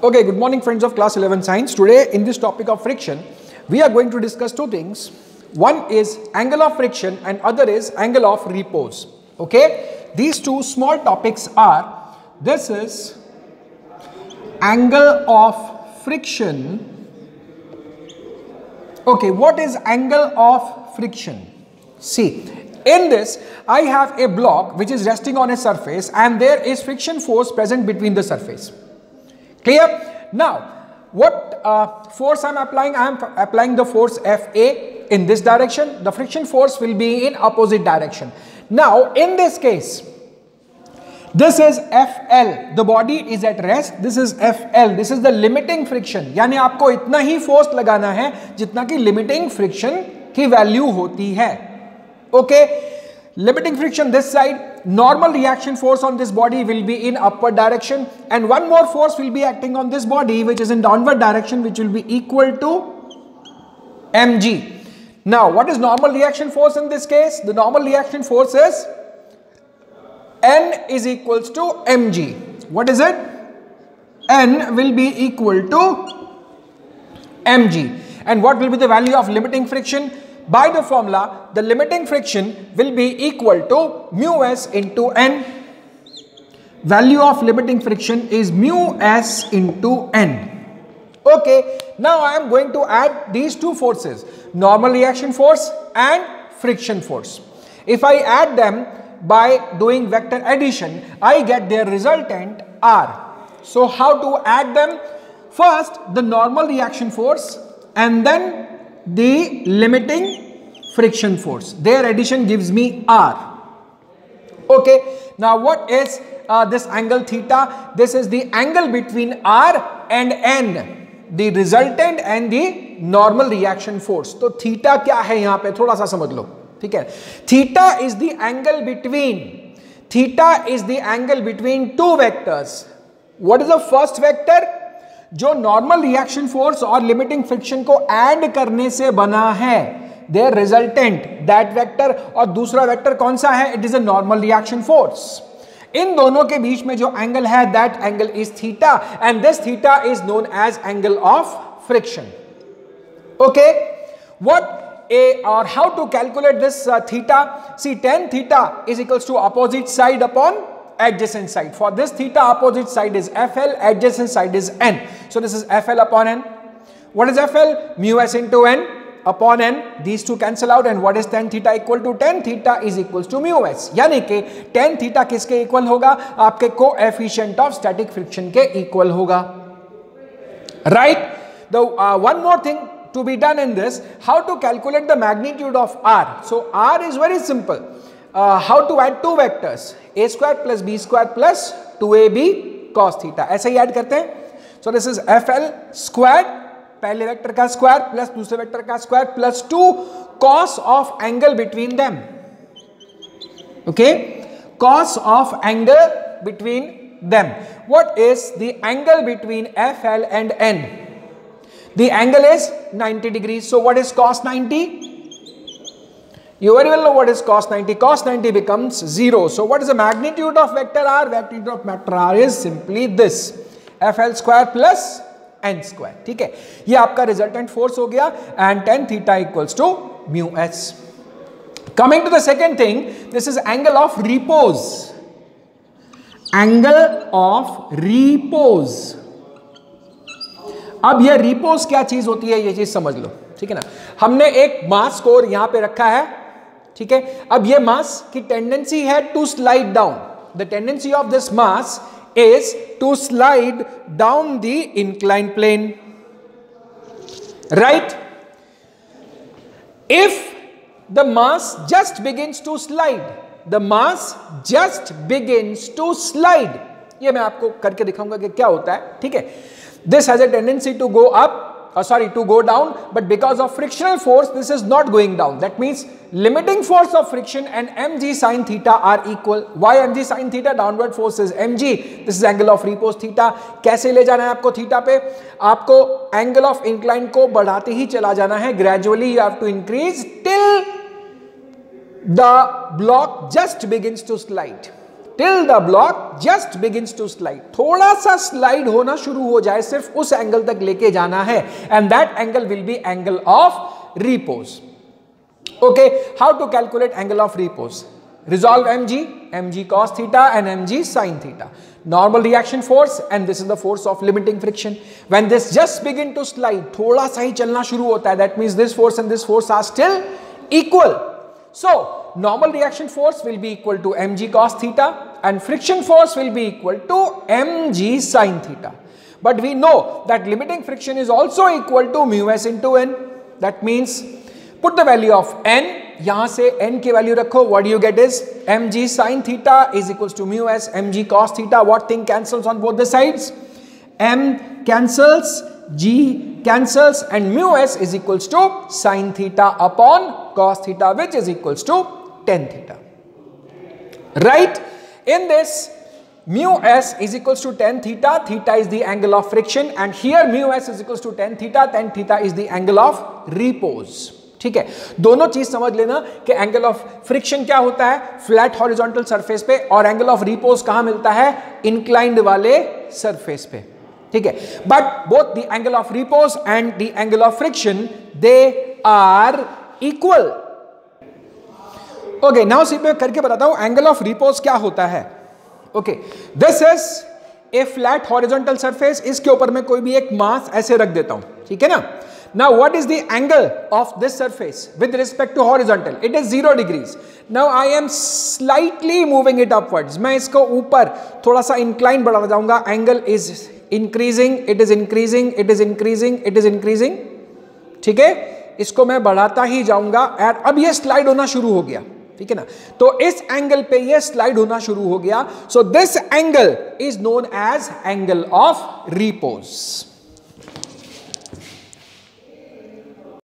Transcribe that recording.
Okay, good morning friends of class 11 science. Today in this topic of friction, we are going to discuss two things. One is angle of friction and other is angle of repose. Okay, these two small topics are, this is angle of friction. Okay, what is angle of friction? See, in this I have a block which is resting on a surface and there is friction force present between the surface. Clear? Now, what force I am applying? I am applying the force Fa in this direction. The friction force will be in opposite direction. Now, in this case, this is Fl. The body is at rest. This is Fl. This is the limiting friction. यानी आपको इतना ही force लगाना है जितना कि limiting friction की value होती है. Okay? Limiting friction this side. Normal reaction force on this body will be in upward direction and one more force will be acting on this body which is in downward direction, which will be equal to mg. Now what is normal reaction force in this case? The normal reaction force is N is equals to mg. What is it? N will be equal to mg. And what will be the value of limiting friction? By the formula, the limiting friction will be equal to mu s into n. Value of limiting friction is mu s into n. Okay, now I am going to add these two forces, normal reaction force and friction force. If I add them by doing vector addition, I get their resultant R. So how to add them? First, the normal reaction force and then the limiting friction force. Their addition gives me R. Okay, now what is this angle theta? This is the angle between R and N, the resultant and the normal reaction force. तो theta क्या है यहाँ पे थोड़ा सा समझ लो, ठीक है? Theta is the angle between two vectors. What is the first vector? जो नॉर्मल रिएक्शन फोर्स और लिमिटिंग फ्रिक्शन को ऐड करने से बना है, देयर रिजल्टेंट दैट वेक्टर, और दूसरा वेक्टर कौन सा है? It is a normal reaction force. इन दोनों के बीच में जो एंगल है that angle is theta and this theta is known as angle of friction. Okay, what और how to calculate this theta? See tan theta is equals to opposite side upon adjacent side. For this theta, opposite side is FL, adjacent side is N. So this is FL upon N. What is FL? Mu S into N upon N. These two cancel out and what is tan theta equal to? Tan theta is equals to mu S. यानी कि tan theta किसके equal होगा? आपके coefficient of static friction के equal होगा. Right? The one more thing to be done in this, how to calculate the magnitude of R. So R is very simple. How to add two vectors, a square plus b square plus 2ab cos theta. ऐसे ही add करते हैं. So this is FL squared, पहले vector का square plus दूसरे vector का square plus 2 cos of angle between them. Okay, cos of angle between them. What is the angle between FL and N? The angle is 90 degrees. So what is cos 90? You very well know what is cos 90. Cos 90 becomes 0. So what is the magnitude of vector R? Magnitude of vector R is simply this, FL square plus N square. ठीक है, ये आपका resultant force हो गया and tan theta equals to mu S. Coming to the second thing, this is angle of repose. Angle of repose. अब ये repose क्या चीज होती है, ये चीज समझ लो, ठीक है ना? हमने एक मास को यहां पे रखा है, ठीक है? अब ये मास की टेंडेंसी है to slide down. The tendency of this mass is to slide down the incline plane, right? If the mass just begins to slide, ये मैं आपको करके दिखाऊंगा कि क्या होता है, ठीक है? This has a tendency to go up, to go down, but because of frictional force this is not going down. That means limiting force of friction and mg sin theta are equal. Why mg sin theta? Downward force is mg. This is angle of repose theta. कैसे ले जाना है आपको theta पे? आपको angle of incline को बढ़ाते ही चला जाना है. Gradually you have to increase till the block just begins to slide. till the block just begins to slide. थोड़ा सा स्लाइड होना शुरू हो जाए, सिर्फ उस एंगल तक लेके जाना है, and that angle will be angle of repose. Okay, how to calculate angle of repose? Resolve mg cos theta and mg sin theta. Normal reaction force, and this is the force of limiting friction. When this just begin to slide, थोड़ा सा ही चलना शुरू होता है, that means this force and this force are still equal. So normal reaction force will be equal to mg cos theta and friction force will be equal to mg sin theta. But we know that limiting friction is also equal to mu s into n. That means put the value of n, यहां से n की value रखो, what do you get is mg sin theta is equals to mu s mg cos theta. What thing cancels on both the sides? M cancels, g cancels, and mu s is equals to sin theta upon cos theta, which is equals to tan theta. Right? In this, mu s is equals to tan theta, theta is the angle of friction, and here mu s is equals to tan theta is the angle of repose. ठीक है, दोनों चीज समझ लेना कि angle of friction क्या होता है फ्लैट हॉरिजॉन्टल सरफेस पे, और एंगल ऑफ रिपोज कहां मिलता है इंक्लाइंड वाले सरफेस पे. ठीक है, but both the angle of repose and the angle of friction they are equal. Okay, now see मैं करके बताता हूं एंगल ऑफ रिपोज क्या होता है. Okay, this is a flat horizontal surface, इसके ऊपर मैं कोई भी एक मास ऐसे रख देता हूं. ठीक है ना. Now what is the angle of this surface with respect to horizontal? It is 0 degrees. Now I am slightly moving it upwards. मैं इसको ऊपर थोड़ा सा incline बढ़ा जाऊंगा. Angle is increasing, it is increasing, it is increasing, it is increasing. ठीक है, इसको मैं बढ़ाता ही जाऊंगा और अब ये स्लाइड होना शुरू हो गया. ठीक है ना, तो इस एंगल पे ये स्लाइड होना शुरू हो गया. So this angle is known as angle of repose.